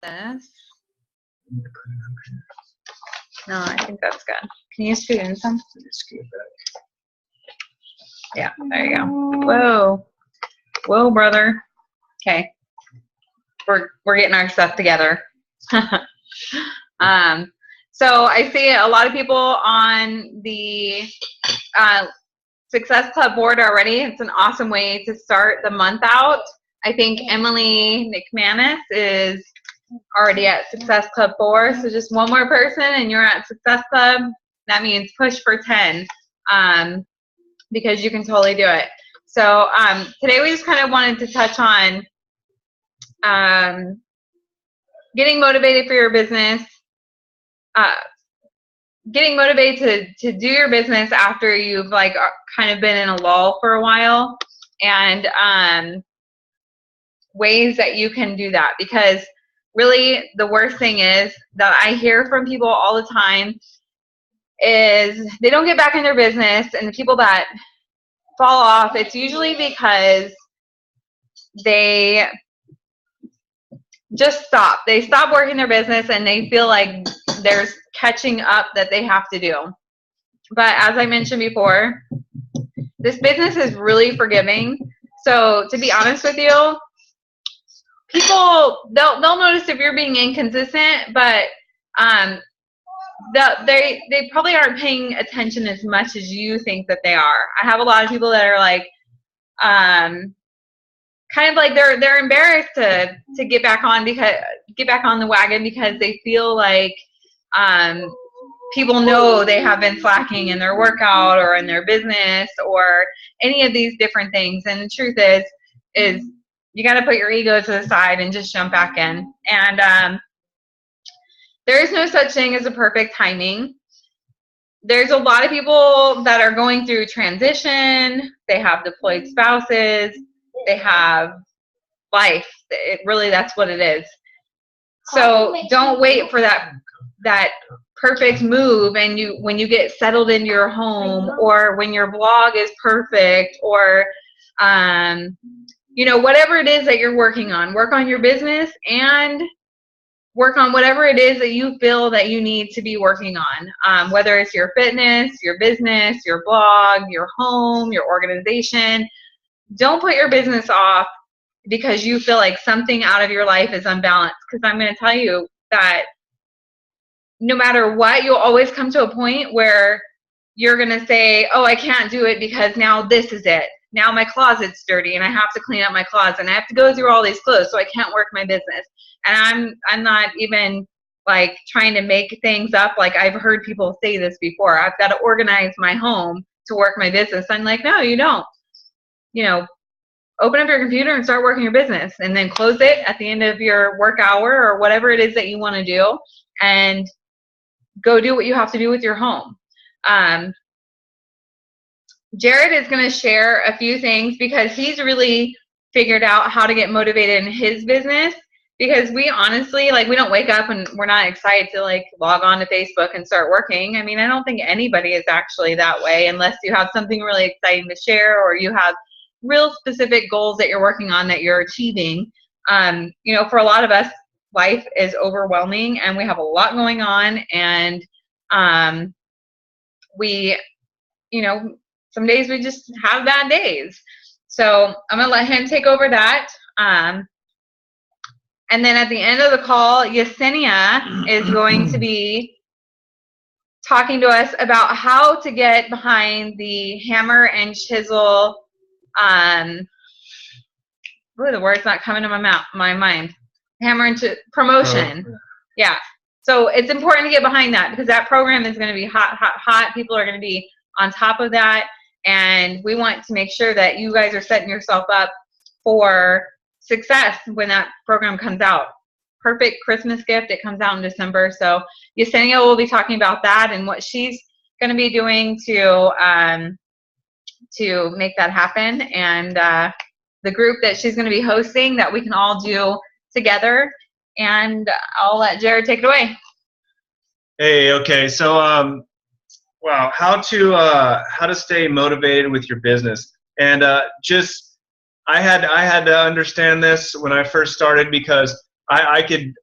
this. No, I think that's good. Can you scoot in some? Yeah, there you go. Whoa. Whoa, brother. Okay. We're getting our stuff together. So I see a lot of people on the Success Club board already. It's an awesome way to start the month out. I think Emily McManus is already at Success Club 4, so just one more person and you're at Success Club. That means push for 10, because you can totally do it. So today we just kind of wanted to touch on getting motivated for your business, getting motivated to do your business after you've like kind of been in a lull for a while, and ways that you can do that. Because really the worst thing is that I hear from people all the time is they don't get back in their business, and the people that fall off, it's usually because they just stop. They stop working their business and they feel like there's catching up that they have to do. But as I mentioned before, this business is really forgiving. So to be honest with you, people, they'll notice if you're being inconsistent, but they probably aren't paying attention as much as you think that they are. I have a lot of people that are like, kind of like they're embarrassed to get back on the wagon, because they feel like people know they have been slacking in their workout or in their business or any of these different things. And the truth is you got to put your ego to the side and just jump back in. And there is no such thing as a perfect timing. There's a lot of people that are going through transition. They have deployed spouses. They have life. That's what it is. So don't wait for that perfect move, and when you get settled into your home, or when your blog is perfect, or whatever it is that you're working on. Work on your business and work on whatever it is that you feel that you need to be working on, whether it's your fitness, your business, your blog, your home, your organization. Don't put your business off because you feel like something out of your life is unbalanced, because I'm going to tell you that no matter what, you'll always come to a point where you're going to say, oh, I can't do it because now this is it. Now my closet's dirty and I have to clean up my closet and I have to go through all these clothes, so I can't work my business. And I'm not even like trying to make things up. Like, I've heard people say this before. I've got to organize my home to work my business. I'm like, no, you don't. Open up your computer and start working your business, and then close it at the end of your work hour or whatever it is that you want to do, and go do what you have to do with your home. Jared is going to share a few things because he's really figured out how to get motivated in his business, because we honestly, we don't wake up and we're not excited to log on to Facebook and start working. I mean, I don't think anybody is actually that way, unless you have something really exciting to share, or you have real specific goals that you're working on that you're achieving. For a lot of us, life is overwhelming and we have a lot going on, and some days we just have bad days. So I'm gonna let him take over that. And then at the end of the call, Yesenia is going to be talking to us about how to get behind the hammer and chisel. Really, the word's not coming to my mind. Hammer and promotion. Yeah. So it's important to get behind that, because that program is going to be hot, hot, hot. People are going to be on top of that. And we want to make sure that you guys are setting yourself up for success when that program comes out. Perfect Christmas gift. It comes out in December. So Yesenia will be talking about that and what she's going to be doing to make that happen, and the group that she's going to be hosting that we can all do together. And I'll let Jared take it away. Hey, okay. So, wow, how to stay motivated with your business, and I had to understand this when I first started, because I could,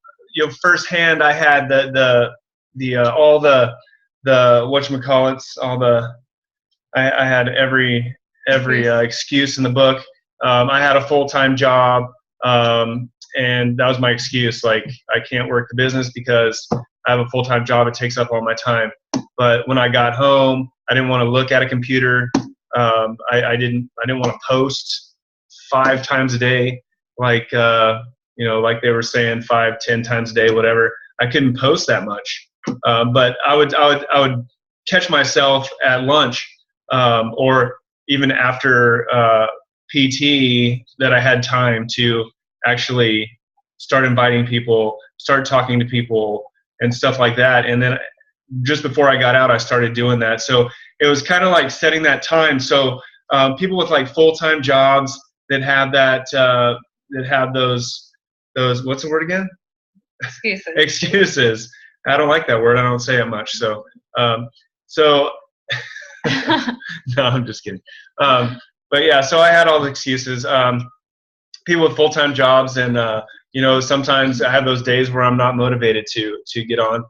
firsthand, I had all the whatchamacallits, all the, I had every excuse in the book. I had a full-time job, and that was my excuse. Like, I can't work the business because I have a full-time job. It takes up all my time. But when I got home, I didn't want to look at a computer. I didn't want to post 5 times a day, like like they were saying, 5, 10 times a day, whatever. I couldn't post that much. But I would catch myself at lunch, or even after PT, that I had time to actually start inviting people, start talking to people and stuff like that. And then just before I got out, I started doing that. So it was kind of like setting that time. So people with like full-time jobs that have those, what's the word again? Excuses. Excuses. I don't like that word. I don't say it much. So no, I'm just kidding. But yeah, so I had all the excuses. People with full-time jobs, and sometimes I have those days where I'm not motivated to get on,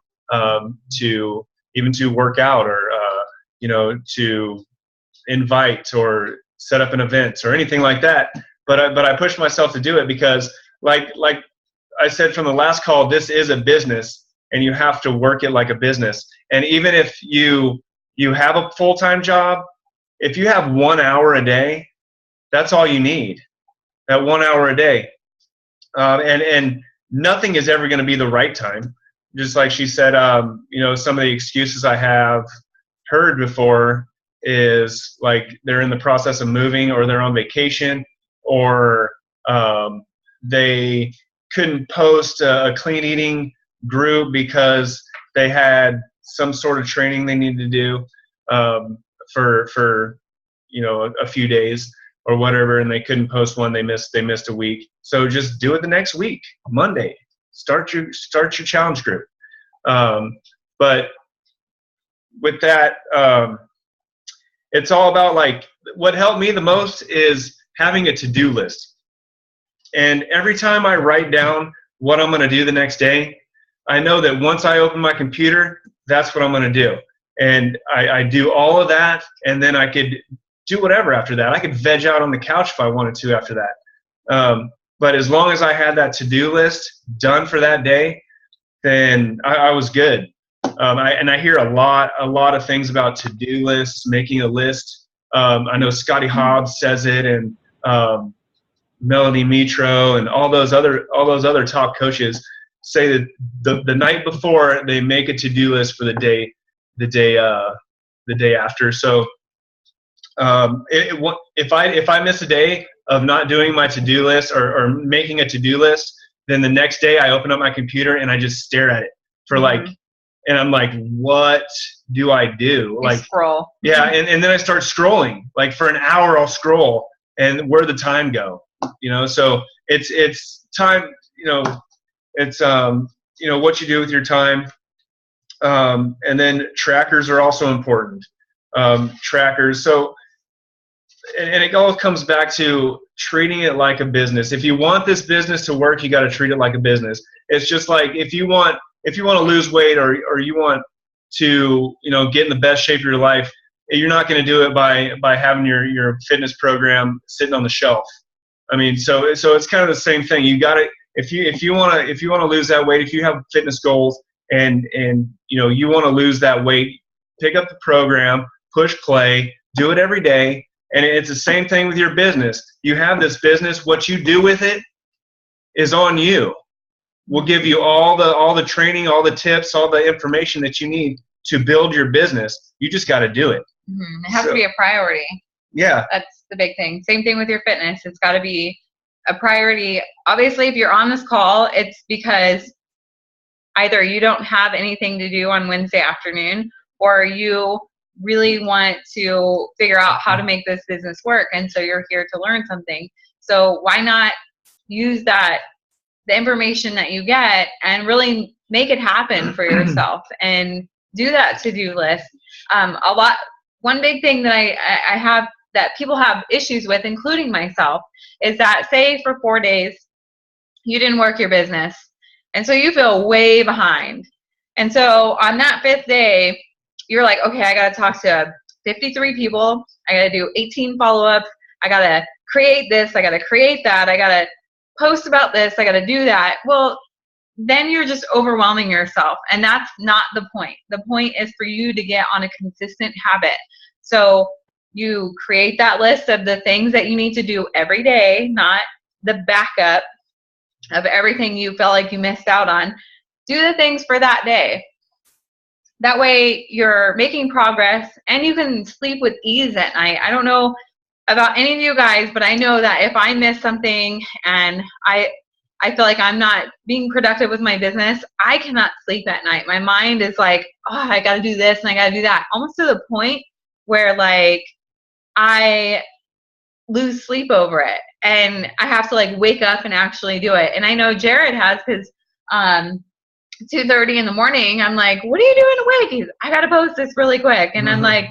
to work out, or to invite or set up an event or anything like that. But I push myself to do it because, like I said from the last call, this is a business, and you have to work it like a business. And even if you have a full-time job, if you have 1 hour a day, that's all you need. That 1 hour a day, and nothing is ever going to be the right time. Just like she said, some of the excuses I have heard before is like they're in the process of moving, or they're on vacation, or they couldn't post a clean eating group because they had some sort of training they needed to do for a few days or whatever, and they couldn't post one. They missed a week. So just do it the next week, Monday. Start your challenge group. But with that, it's all about, like, what helped me the most is having a to-do list. And every time I write down what I'm going to do the next day, I know that once I open my computer, that's what I'm going to do. And I do all of that, and then I could do whatever after that. I could veg out on the couch if I wanted to after that. But as long as I had that to-do list done for that day, then I was good. I hear a lot of things about to-do lists, making a list. I know Scotty Hobbs says it, and Melanie Mitro, and all those other top coaches say that the night before they make a to-do list for the day after. So if I miss a day of not doing my to-do list, or making a to-do list, then the next day I open up my computer and I just stare at it for and I'm like, what do I do? You scroll. Yeah, and then I start scrolling. Like, for an hour I'll scroll, and where'd the time go? So it's time, it's what you do with your time. And then trackers are also important. Trackers. So, and it all comes back to treating it like a business. If you want this business to work, you got to treat it like a business. It's just like, if you want to lose weight, or you want to, get in the best shape of your life, you're not going to do it by having your fitness program sitting on the shelf. I mean, so it's kind of the same thing. You got to, if you want to lose that weight, if you have fitness goals, and you want to lose that weight, pick up the program, push play, do it every day. And it's the same thing with your business. You have this business. What you do with it is on you. We'll give you all the training, all the tips, all the information that you need to build your business. You just got to do it. Mm-hmm. It has to be a priority. Yeah. That's the big thing. Same thing with your fitness. It's got to be a priority. Obviously, if you're on this call, it's because either you don't have anything to do on Wednesday afternoon, or you really want to figure out how to make this business work, and so you're here to learn something. So why not use the information that you get and really make it happen for yourself, and do that to-do list. One big thing that I have that people have issues with, including myself, is that, say for 4 days you didn't work your business, And so you feel way behind. And so on that 5th day, you're like, okay, I got to talk to 53 people. I got to do 18 follow-ups. I got to create this. I got to create that. I got to post about this. I got to do that. Well, then you're just overwhelming yourself. And that's not the point. The point is for you to get on a consistent habit. So you create that list of the things that you need to do every day, not the backup of everything you felt like you missed out on. Do the things for that day. That way you're making progress and you can sleep with ease at night. I don't know about any of you guys, but I know that if I miss something and I feel like I'm not being productive with my business, I cannot sleep at night. My mind is like, oh, I got to do this and I got to do that, almost to the point where like I lose sleep over it and I have to like wake up and actually do it. And I know Jared has his 2:30 in the morning. I'm like, what are you doing awake? He's, I got to post this really quick. And I'm like,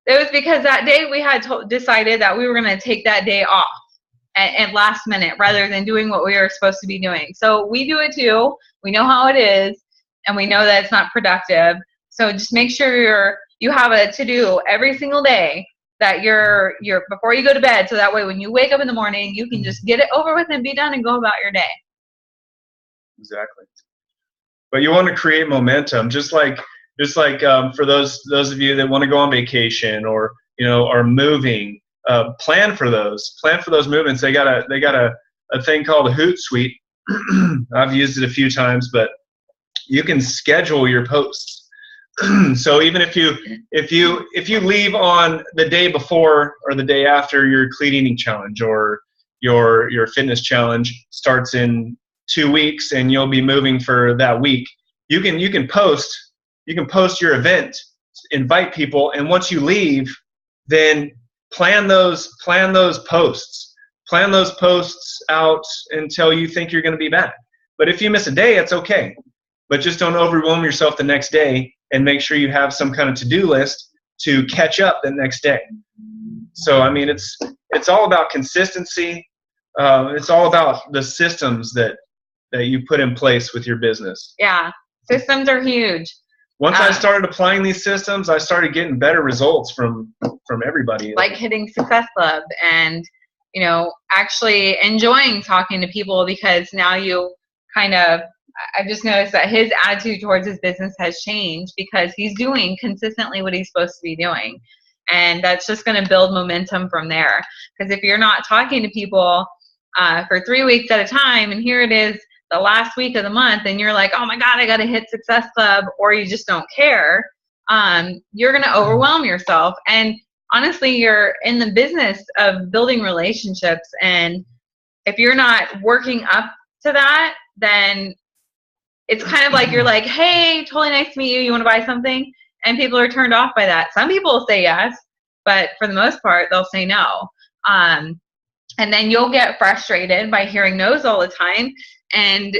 it was because that day we had decided that we were going to take that day off at last minute rather than doing what we were supposed to be doing. So we do it too. We know how it is and we know that it's not productive. So just make sure you have a to-do every single day that you're before you go to bed. So that way when you wake up in the morning, you can just get it over with and be done and go about your day. Exactly. But you want to create momentum, just like for those of you that want to go on vacation or are moving. Plan for those movements. They got a thing called a Hootsuite. I've used it a few times, but you can schedule your posts. So even if you leave on the day before or the day after your clean eating challenge or your fitness challenge starts in 2 weeks and you'll be moving for that week, you can post your event, invite people, and once you leave, then plan those posts out until you think you're going to be back. But if you miss a day, it's okay. But just don't overwhelm yourself the next day, and make sure you have some kind of to-do list to catch up the next day. So I mean, it's all about consistency. It's all about the systems that you put in place with your business. Yeah, systems are huge. Once I started applying these systems, I started getting better results from everybody. Like hitting Success Club and, actually enjoying talking to people, because now you I've just noticed that his attitude towards his business has changed because he's doing consistently what he's supposed to be doing. And that's just going to build momentum from there. Because if you're not talking to people for 3 weeks at a time, and here it is the last week of the month, and you're like, oh my God, I got to hit Success Club, or you just don't care, you're going to overwhelm yourself. And honestly, you're in the business of building relationships. And if you're not working up to that, then it's kind of like you're like, hey, totally nice to meet you. You want to buy something? And people are turned off by that. Some people will say yes, but for the most part, they'll say no. And then you'll get frustrated by hearing no's all the time. And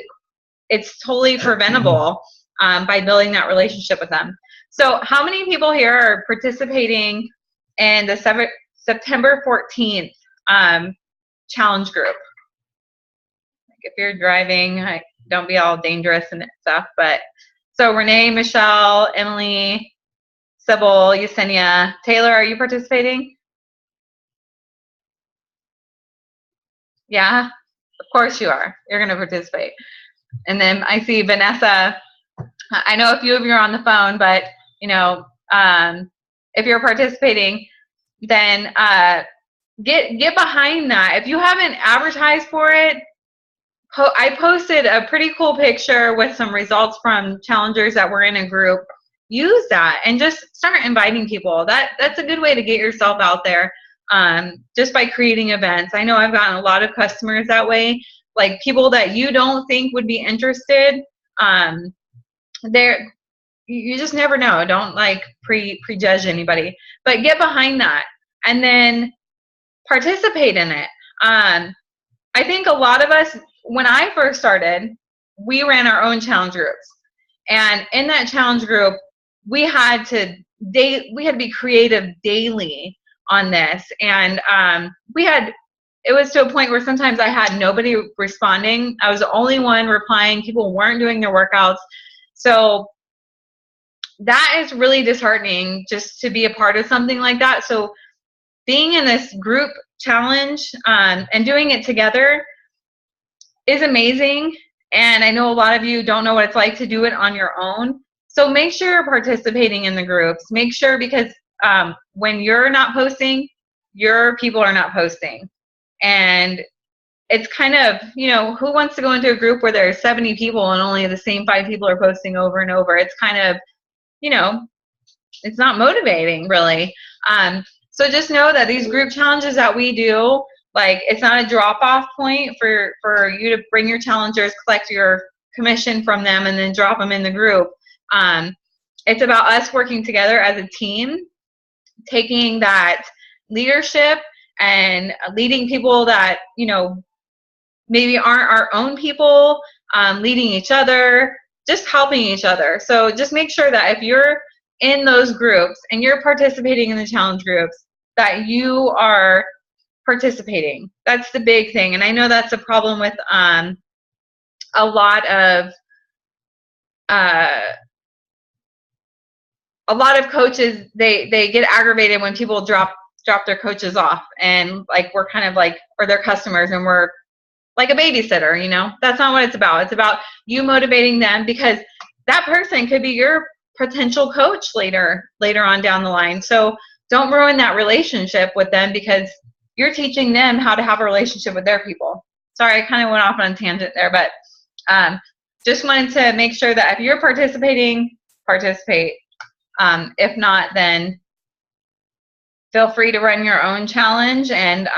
it's totally preventable by building that relationship with them. So how many people here are participating in the September 14th challenge group? Like if you're driving, don't be all dangerous and stuff. But so Renee, Michelle, Emily, Sybil, Yesenia, Taylor, are you participating? Yeah, of course you are. You're going to participate. And then I see Vanessa. I know a few of you are on the phone, but if you're participating, then get behind that. If you haven't advertised for it, I posted a pretty cool picture with some results from challengers that were in a group. Use that and just start inviting people. That's a good way to get yourself out there, just by creating events. I know I've gotten a lot of customers that way, like people that you don't think would be interested. You just never know. Don't like prejudge anybody, but get behind that and then participate in it. I think a lot of us, when I first started, we ran our own challenge groups, and in that challenge group, we had to be creative daily on this, and we had it was to a point where sometimes I had nobody responding. I was the only one replying. People weren't doing their workouts. So that is really disheartening, just to be a part of something like that. So being in this group challenge and doing it together is amazing. And I know a lot of you don't know what it's like to do it on your own. So make sure you're participating in the groups. Make sure, because when you're not posting, your people are not posting. And it's kind of, who wants to go into a group where there's 70 people and only the same 5 people are posting over and over? It's kind of, it's not motivating, really. So just know that these group challenges that we do, like, it's not a drop-off point for you to bring your challengers, collect your commission from them, and then drop them in the group. It's about us working together as a team, taking that leadership and leading people that, maybe aren't our own people, leading each other, just helping each other. So just make sure that if you're in those groups and you're participating in the challenge groups, that you are participating. That's the big thing. And I know that's a problem with a lot of coaches. They get aggravated when people drop their coaches off, and like, we're kind of like, or their customers, and we're like a babysitter. That's not what it's about. It's about you motivating them, because that person could be your potential coach later on down the line. So don't ruin that relationship with them, because you're teaching them how to have a relationship with their people. Sorry, I kind of went off on a tangent there, but just wanted to make sure that if you're participating, participate. If not, then feel free to run your own challenge, and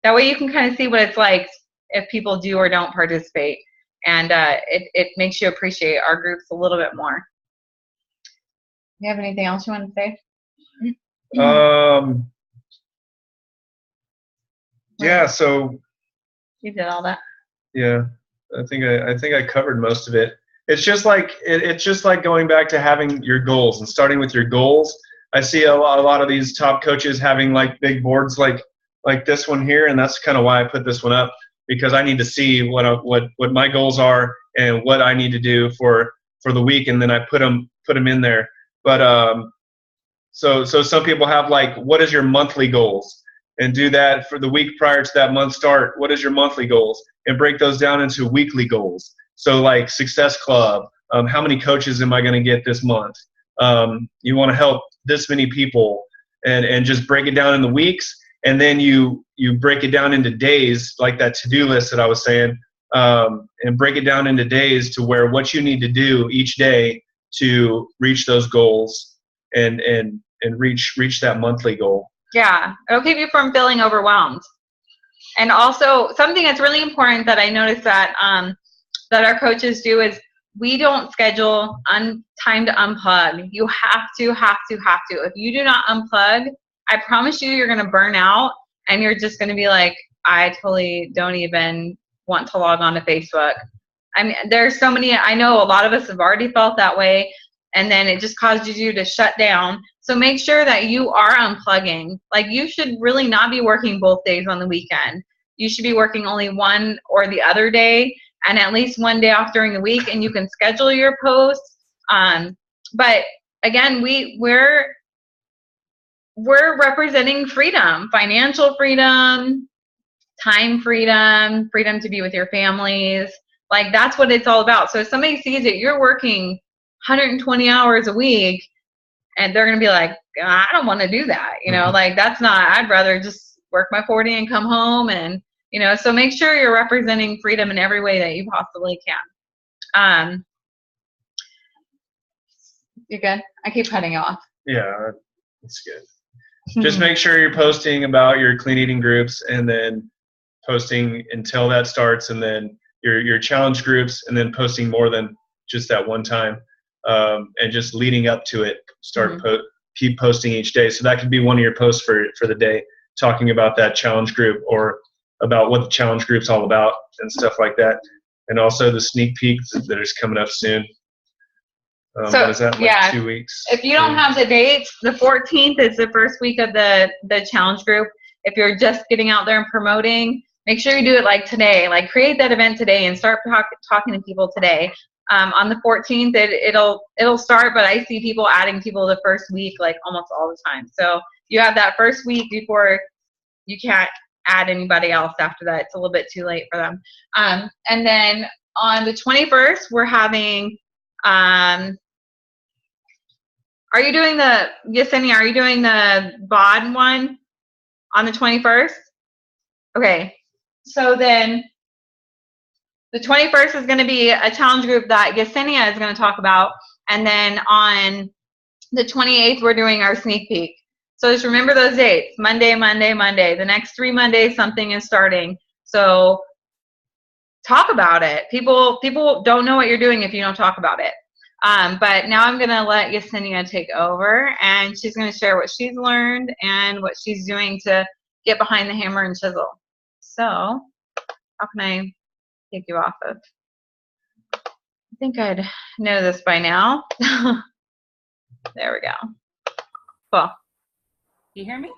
that way you can kind of see what it's like if people do or don't participate, and it makes you appreciate our groups a little bit more. You have anything else you want to say? Yeah, so you did all that. Yeah, I think I covered most of it. It's just like going back to having your goals and starting with your goals. I see a lot of these top coaches having like big boards like this one here, and that's kind of why I put this one up, because I need to see what my goals are and what I need to do for the week, and then I put them in there. But so some people have like, what is your monthly goals, and do that for the week prior to that month start. What is your monthly goals, and break those down into weekly goals. So like Success Club, how many coaches am I going to get this month? You want to help this many people, and just break it down in the weeks, and then you break it down into days, like that to-do list that I was saying, and break it down into days to where what you need to do each day to reach those goals and reach that monthly goal. Yeah, it'll keep you from feeling overwhelmed. And also, something that's really important that I noticed that that our coaches do is we don't schedule time to unplug. You have to. If you do not unplug, I promise you're going to burn out, and you're just going to be like, I totally don't even want to log on to Facebook. I mean, there's so many. I know a lot of us have already felt that way, and then it just causes you to shut down. So make sure that you are unplugging. Like, you should really not be working both days on the weekend. You should be working only one or the other day, and at least one day off during the week, and you can schedule your posts. But again, we're representing freedom, financial freedom, time freedom, freedom to be with your families. Like, that's what it's all about. So if somebody sees that you're working 120 hours a week, and they're going to be like, I don't want to do that. Like, that's not, I'd rather just work my 40 and come home. And, so make sure you're representing freedom in every way that you possibly can. You good? I keep cutting you off. Yeah, that's good. Just make sure you're posting about your clean eating groups, and then posting until that starts, and then your challenge groups, and then posting more than just that one time, and just leading up to it. Keep posting each day. So that could be one of your posts for the day, talking about that challenge group, or about what the challenge group's all about and stuff like that. And also the sneak peek that is coming up soon. So, what is that, like 2 weeks? If you don't have the dates, the 14th is the first week of the challenge group. if you're just getting out there and promoting, make sure you do it like today. Like create that event today and start talking to people today. On the 14th, it'll start, but I see people adding people the first week, like almost all the time. So you have that first week before you can't add anybody else after that. It's a little bit too late for them. And then on the 21st, we're having, are you doing the, Yesenia, are you doing the BOD one on the 21st? Okay. So then the 21st is going to be a challenge group that Yesenia is going to talk about. And then on the 28th, we're doing our sneak peek. So just remember those dates, Monday, Monday, Monday. The next 3 Mondays, something is starting. So talk about it. People don't know what you're doing if you don't talk about it. But now I'm going to let Yesenia take over, and she's going to share what she's learned and what she's doing to get behind the hammer and chisel. So how can I take you off of? I think I'd know this by now. There we go. Cool. You hear me?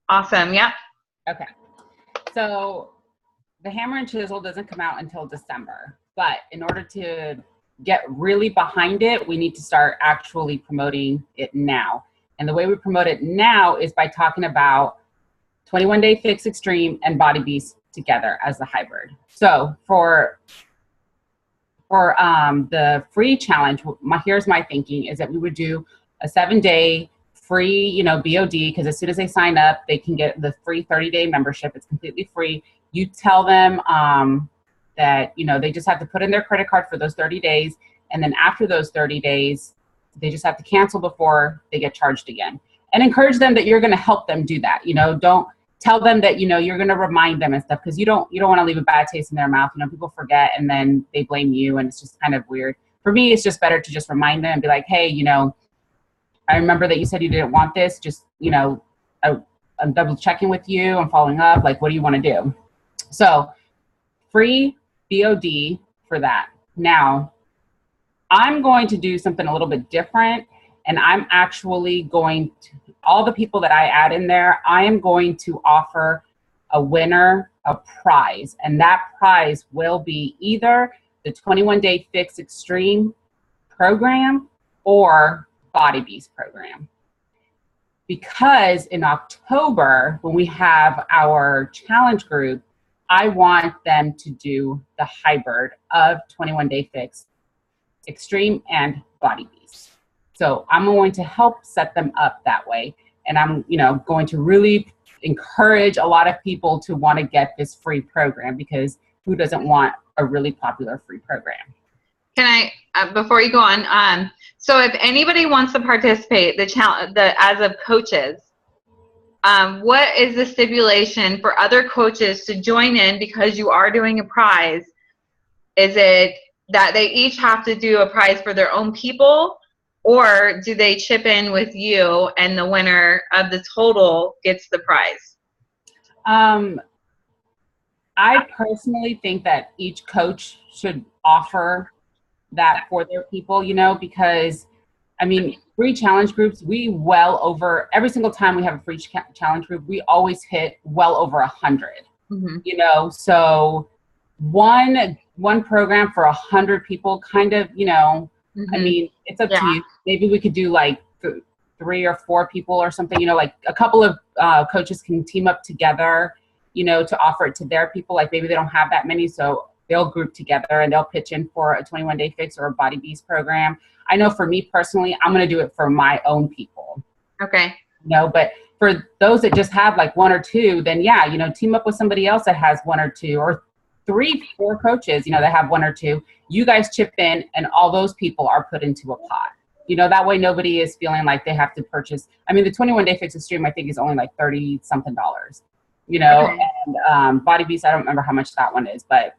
Awesome. Yep. Okay. So the hammer and chisel doesn't come out until December, but in order to get really behind it, we need to start actually promoting it now. And the way we promote it now is by talking about 21 Day Fix Extreme and Body Beast together as the hybrid. So for the free challenge, here's my thinking is that we would do a 7-day free, BOD, because as soon as they sign up, they can get the free 30-day membership. It's completely free. You tell them that, they just have to put in their credit card for those 30 days. And then after those 30 days, they just have to cancel before they get charged again. And encourage them that you're going to help them do that. Don't tell them that, you're going to remind them and stuff, because you don't want to leave a bad taste in their mouth. People forget and then they blame you, and it's just kind of weird. For me, it's just better to just remind them and be like, hey, I remember that you said you didn't want this. Just, I'm double checking with you. I'm following up. Like, what do you want to do? So free BOD for that. Now, I'm going to do something a little bit different, and I'm actually going to, all the people that I add in there, I am going to offer a winner a prize, and that prize will be either the 21 Day Fix Extreme program or Body Beast program. Because in October, when we have our challenge group, I want them to do the hybrid of 21 Day Fix Extreme and Body Beast. So I'm going to help set them up that way. And I'm, going to really encourage a lot of people to want to get this free program, because who doesn't want a really popular free program? Can I, before you go on, so if anybody wants to participate, as of coaches, what is the stipulation for other coaches to join in because you are doing a prize? Is it that they each have to do a prize for their own people, or do they chip in with you and the winner of the total gets the prize? I personally think that each coach should offer that for their people, because free challenge groups, every single time we have a free challenge group, we always hit well over 100, so one program for 100 people kind of, it's up to you. Maybe we could do like 3 or 4 people or something, like a couple of coaches can team up together, to offer it to their people. Like maybe they don't have that many, so they'll group together and they'll pitch in for a 21 Day Fix or a Body Beast program. I know for me personally, I'm going to do it for my own people. Okay. But for those that just have like 1 or 2, then team up with somebody else that has 1 or 2, or 3, 4 coaches, that have 1 or 2. You guys chip in and all those people are put into a pot. That way nobody is feeling like they have to purchase. The 21 Day Fix Extreme, I think, is only like $30 something, okay. And Body Beast, I don't remember how much that one is, but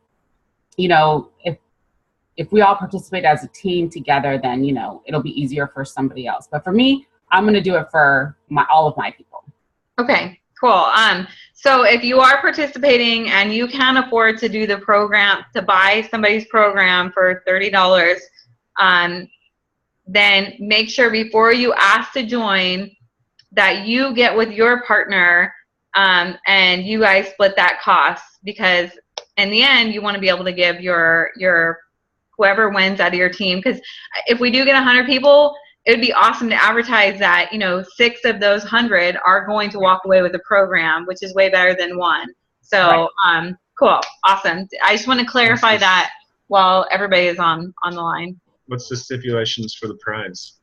if we all participate as a team together, then, it'll be easier for somebody else. But for me, I'm going to do it for all of my people. Okay, cool. So if you are participating and you can afford to do the program, to buy somebody's program for $30, then make sure before you ask to join that you get with your partner and you guys split that cost, because in the end you want to be able to give your whoever wins out of your team, because if we do get 100 people, it would be awesome to advertise that 6 of those 100 are going to walk away with a program, which is way better than one. So cool, awesome. I just want to clarify that while everybody is on the line. What's the stipulations for the prize?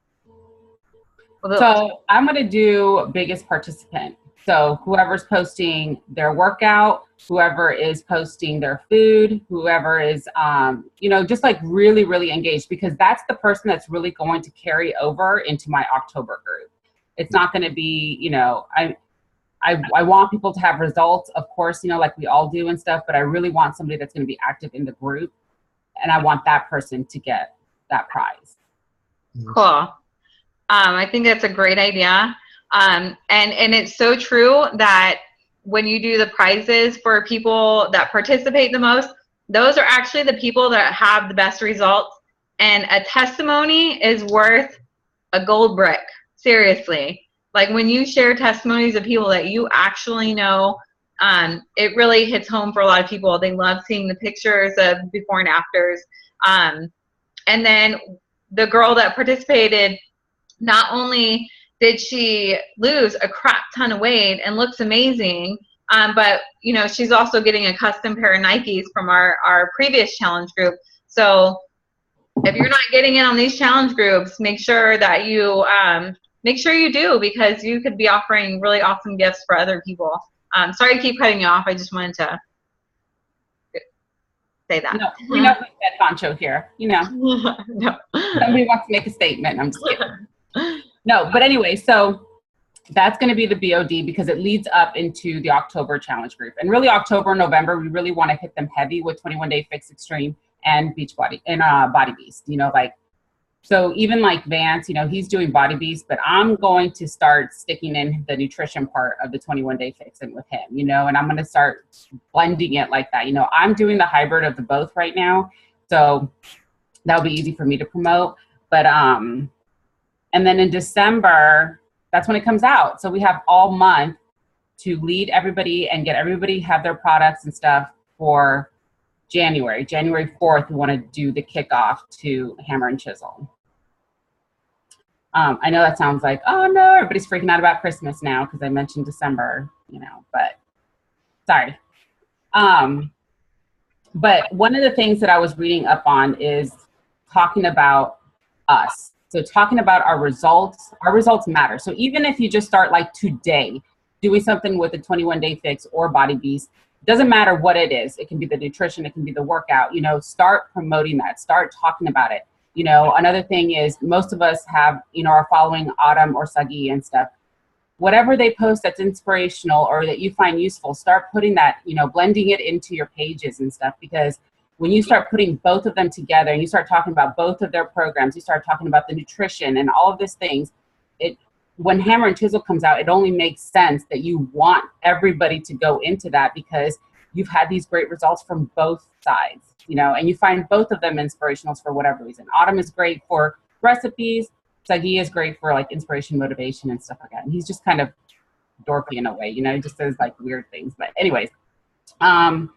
So I'm going to do biggest participant. So whoever's posting their workout, whoever is posting their food, whoever is, just like really, really engaged, because that's the person that's really going to carry over into my October group. It's not going to be, I want people to have results, of course, like we all do and stuff, but I really want somebody that's going to be active in the group, and I want that person to get that prize. Cool. I think that's a great idea. And it's so true that when you do the prizes for people that participate the most, those are actually the people that have the best results. And a testimony is worth a gold brick. Seriously. Like when you share testimonies of people that you actually know, it really hits home for a lot of people. They love seeing the pictures of before and afters. And then the girl that participated, not only did she lose a crap ton of weight and looks amazing, but she's also getting a custom pair of Nikes from our previous challenge group. So if you're not getting in on these challenge groups, make sure that you do, because you could be offering really awesome gifts for other people. Sorry to keep cutting you off. I just wanted to say that. No, we know who's that honcho here. No. Somebody wants to make a statement. I'm just kidding. No, but anyway, so that's going to be the BOD, because it leads up into the October challenge group. And really October and November, we really want to hit them heavy with 21 Day Fix Extreme and Beachbody and Body Beast, so even like Vance, he's doing Body Beast, but I'm going to start sticking in the nutrition part of the 21 Day Fixing with him, and I'm going to start blending it like that. I'm doing the hybrid of the both right now. So that'll be easy for me to promote. But, and then in December, that's when it comes out. So we have all month to lead everybody and get everybody have their products and stuff for January 4th. We want to do the kickoff to Hammer and Chisel. I know that sounds like, oh no, everybody's freaking out about Christmas now because I mentioned December, but sorry. But one of the things that I was reading up on is talking about us. So talking about our results matter. So even if you just start like today doing something with a 21 Day Fix or Body Beast, doesn't matter what it is. It can be the nutrition, it can be the workout, start promoting that, start talking about it. Another thing is most of us have, are following Autumn or Sagi and stuff. Whatever they post that's inspirational or that you find useful, start putting that, blending it into your pages and stuff, because when you start putting both of them together and you start talking about both of their programs, you start talking about the nutrition and all of these things, when Hammer and Chisel comes out, it only makes sense that you want everybody to go into that, because you've had these great results from both sides, and you find both of them inspirational for whatever reason. Autumn is great for recipes. Sagi is great for like inspiration, motivation, and stuff like that. And he's just kind of dorky in a way, he just says like weird things. But anyways, I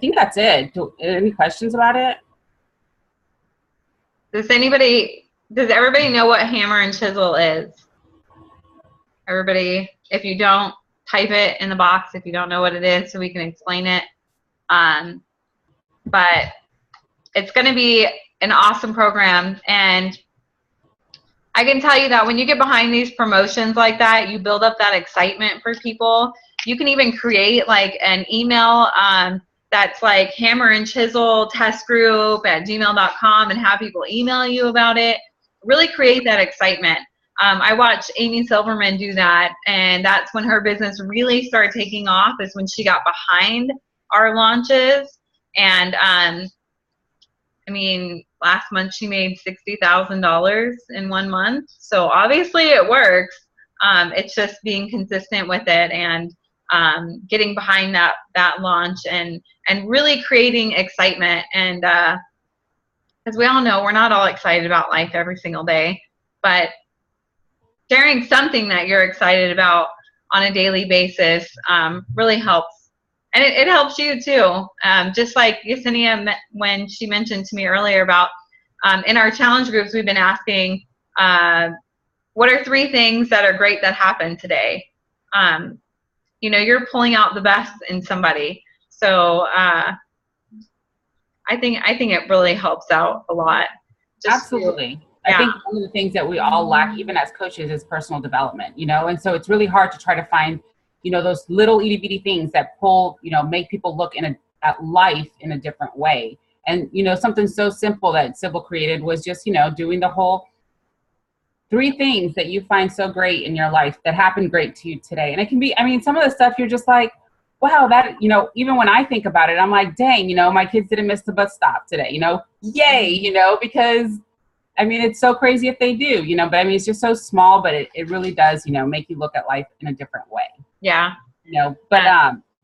think that's it. Any questions about it? Does everybody know what Hammer and Chisel is? Everybody, if you don't, type it in the box if you don't know what it is so we can explain it. But it's going to be an awesome program, and I can tell you that when you get behind these promotions like that, you build up that excitement for people. You can even create like an email that's like Hammer and Chisel test group at gmail.com and have people email you about it. Really create that excitement. I watched Amy Silverman do that, and that's when her business really started taking off, is when she got behind our launches. And last month she made $60,000 in 1 month. So obviously it works. It's just being consistent with it and getting behind that launch and really creating excitement. And as we all know, we're not all excited about life every single day, but sharing something that you're excited about on a daily basis really helps. And it helps you too. Just like Yesenia, when she mentioned to me earlier about in our challenge groups, we've been asking, what are 3 things that are great that happened today? You know, you're pulling out the best in somebody. So I think it really helps out a lot. Absolutely. Yeah. I think one of the things that we all lack, even as coaches, is personal development, you know, and so it's really hard to try to find, you know, those little itty bitty things that pull, you know, make people look at life in a different way. And, you know, something so simple that Sybil created was just, you know, doing the whole 3 things that you find so great in your life that happened great to you today. And it can be, I mean, some of the stuff you're just like, wow, that, you know, even when I think about it, I'm like, dang, you know, my kids didn't miss the bus stop today, you know, yay, you know, because I mean, it's so crazy if they do, you know, but I mean, it's just so small, but it really does, you know, make you look at life in a different way. Yeah. You know, but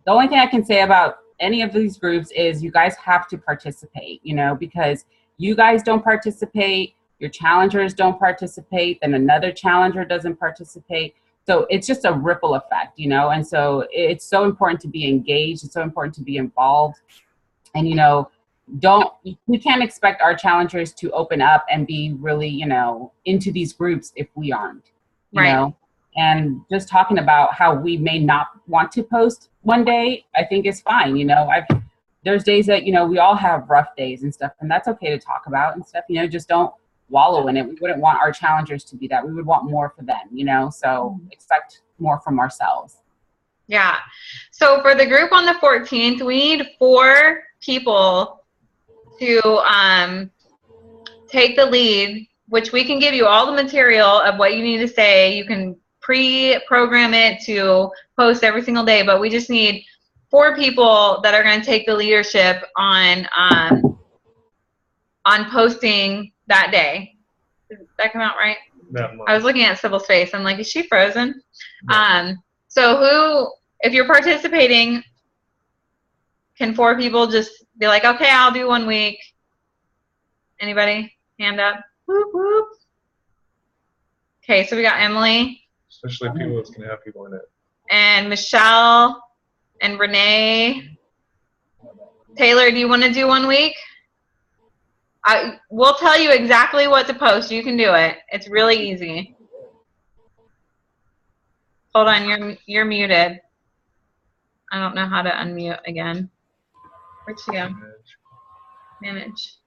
the only thing I can say about any of these groups is you guys have to participate, you know, because you guys don't participate, your challengers don't participate, then another challenger doesn't participate. So it's just a ripple effect, you know, and so it's so important to be engaged. It's so important to be involved. And, you know, we can't expect our challengers to open up and be really, you know, into these groups if we aren't, you know, and just talking about how we may not want to post one day, I think is fine. You know, there's days that, you know, we all have rough days and stuff, and that's okay to talk about and stuff, you know, just don't wallow in it. We wouldn't want our challengers to be that. We would want more for them, you know, so expect more from ourselves. Yeah. So for the group on the 14th, we need 4 people to take the lead, which we can give you all the material of what you need to say. You can pre-program it to post every single day, but we just need 4 people that are going to take the leadership on posting that day. Did that come out right? I was looking at Sybil's face. I'm like, is she frozen? No. So if you're participating, can 4 people just be like, okay, I'll do 1 week? Anybody? Hand up. Whoop, whoop. Okay, so we got Emily. Especially people that's going to have people in it. And Michelle and Renee. Taylor, do you want to do 1 week? We'll tell you exactly what to post. You can do it. It's really easy. Hold on, you're muted. I don't know how to unmute again. Where'd she go? Manage.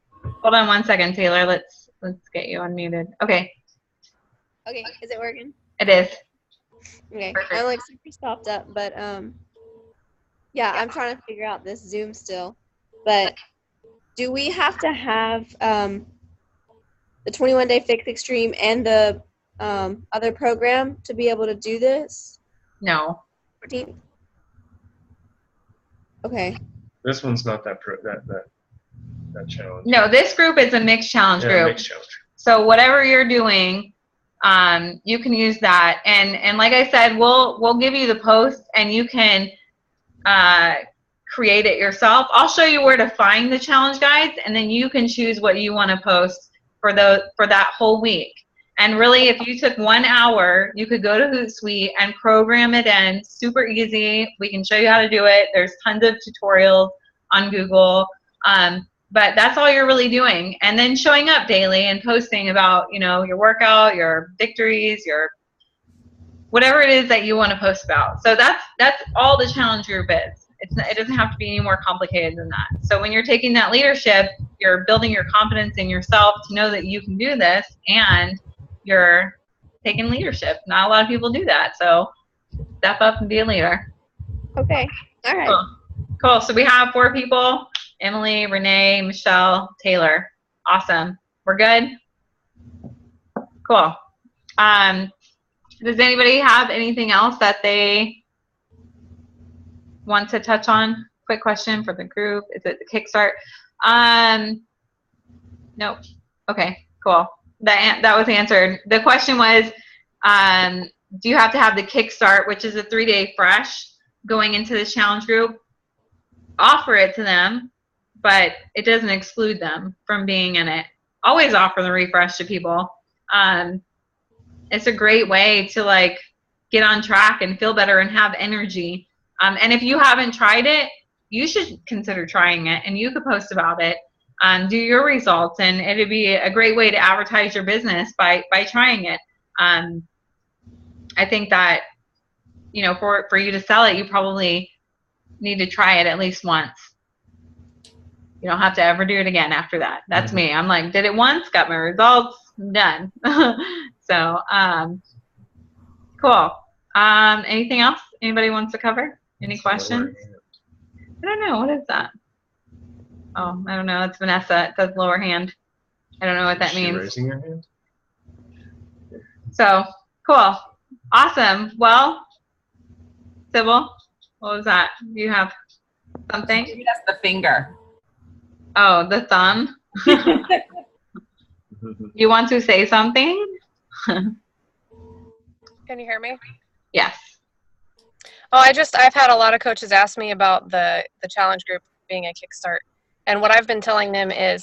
Hold on 1 second, Taylor. Let's get you unmuted. Okay. Okay, is it working? It is. Okay. Perfect. I'm like super stopped up, but yeah, I'm trying to figure out this Zoom still. But do we have to have the 21-day Fix Extreme and the other program to be able to do this? No. 14th? Okay. This one's not that challenge. No, this group is a mixed challenge group. Mixed challenge. So whatever you're doing, you can use that. And like I said, we'll give you the post, and you can create it yourself. I'll show you where to find the challenge guides, and then you can choose what you want to post for that whole week. And really, if you took 1 hour, you could go to Hootsuite and program it in. Super easy. We can show you how to do it. There's tons of tutorials on Google. But that's all you're really doing. And then showing up daily and posting about, you know, your workout, your victories, your whatever it is that you want to post about. So that's all the challenge group is. It doesn't have to be any more complicated than that. So when you're taking that leadership, you're building your confidence in yourself to know that you can do this, and you're taking leadership. Not a lot of people do that. So step up and be a leader. Okay. All right. Cool. So we have 4 people: Emily, Renee, Michelle, Taylor. Awesome. We're good? Cool. Does anybody have anything else that they want to touch on? Quick question for the group. Is it the Kickstart? Nope. Okay, cool. That was answered. The question was, do you have to have the Kickstart, which is a 3-day fresh, going into the challenge group? Offer it to them, but it doesn't exclude them from being in it. Always offer the refresh to people. It's a great way to get on track and feel better and have energy. And if you haven't tried it, you should consider trying it, and you could post about it, do your results, and it'd be a great way to advertise your business by trying it. I think that, you know, for you to sell it, you probably need to try it at least once. You don't have to ever do it again after that. That's me. I'm like, did it once, got my results, done. So, cool. Anything else anybody wants to cover? Any questions? I don't know. What is that? Oh, I don't know. It's Vanessa. It says lower hand. I don't know what that means. Raising your hand? So, cool. Awesome. Well, Sybil, what was that? Do you have something? Maybe that's the finger. Oh, the thumb. You want to say something? Can you hear me? Yes. Oh, I've had a lot of coaches ask me about the challenge group being a kickstart. And what I've been telling them is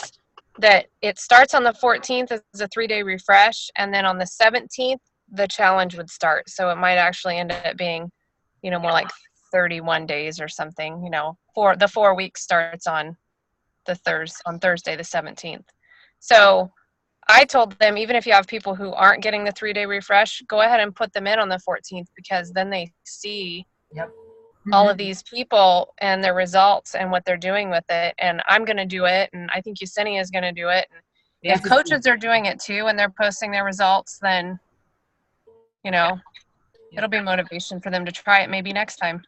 that it starts on the 14th as a 3-day refresh, and then on the 17th, the challenge would start. So it might actually end up being, you know, more like 31 days or something, you know, for the 4 weeks starts on Thursday, the 17th. So I told them, even if you have people who aren't getting the 3-day refresh, go ahead and put them in on the 14th, because then they see all of these people and their results and what they're doing with it. And I'm going to do it. And I think Yesenia is going to do it. And if coaches are doing it too, and they're posting their results, then, you know, it'll be motivation for them to try it maybe next time.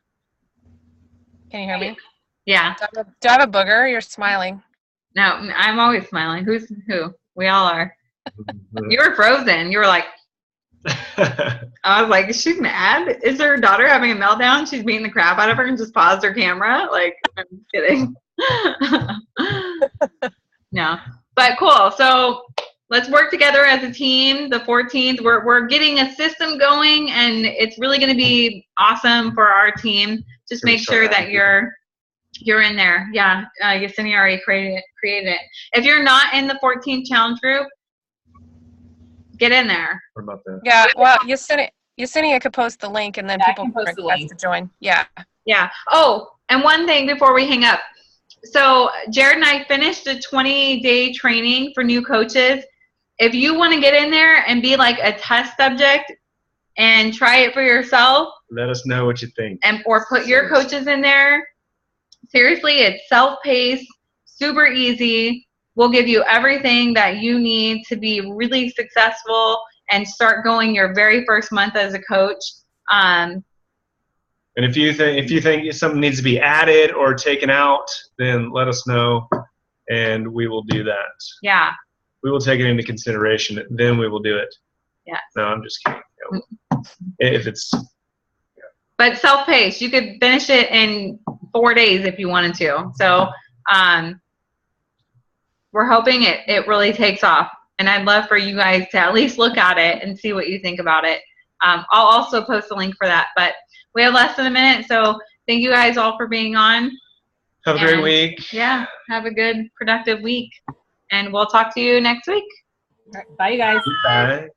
Can you hear me? Yeah. Do I have a booger? You're smiling. No, I'm always smiling. Who's who? We all are. You were frozen. You were like, I was like, is she mad? Is her daughter having a meltdown? She's beating the crap out of her and just paused her camera? Like, I'm kidding. No. But cool. So let's work together as a team. The 14th, we're getting a system going, and it's really going to be awesome for our team. Just make sure that you're in there. Yeah. Yesenia already created it. If you're not in the 14th challenge group, get in there. What about that? Yeah, well, Yesenia could post the link, and then people can request to join. Yeah. Yeah. Oh, and one thing before we hang up. So Jared and I finished a 20-day training for new coaches. If you want to get in there and be like a test subject and try it for yourself, let us know what you think. Or put your coaches in there. Seriously, it's self-paced, super easy. We'll give you everything that you need to be really successful and start going your very first month as a coach. And if you think something needs to be added or taken out, then let us know, and we will do that. Yeah. We will take it into consideration. Then we will do it. Yeah. No, I'm just kidding. No. If it's. But self-paced, you could finish it in 4 days if you wanted to. So we're hoping it really takes off. And I'd love for you guys to at least look at it and see what you think about it. I'll also post a link for that. But we have less than a minute, so thank you guys all for being on. Have a great week. Yeah, have a good, productive week. And we'll talk to you next week. All right, bye, you guys. Bye.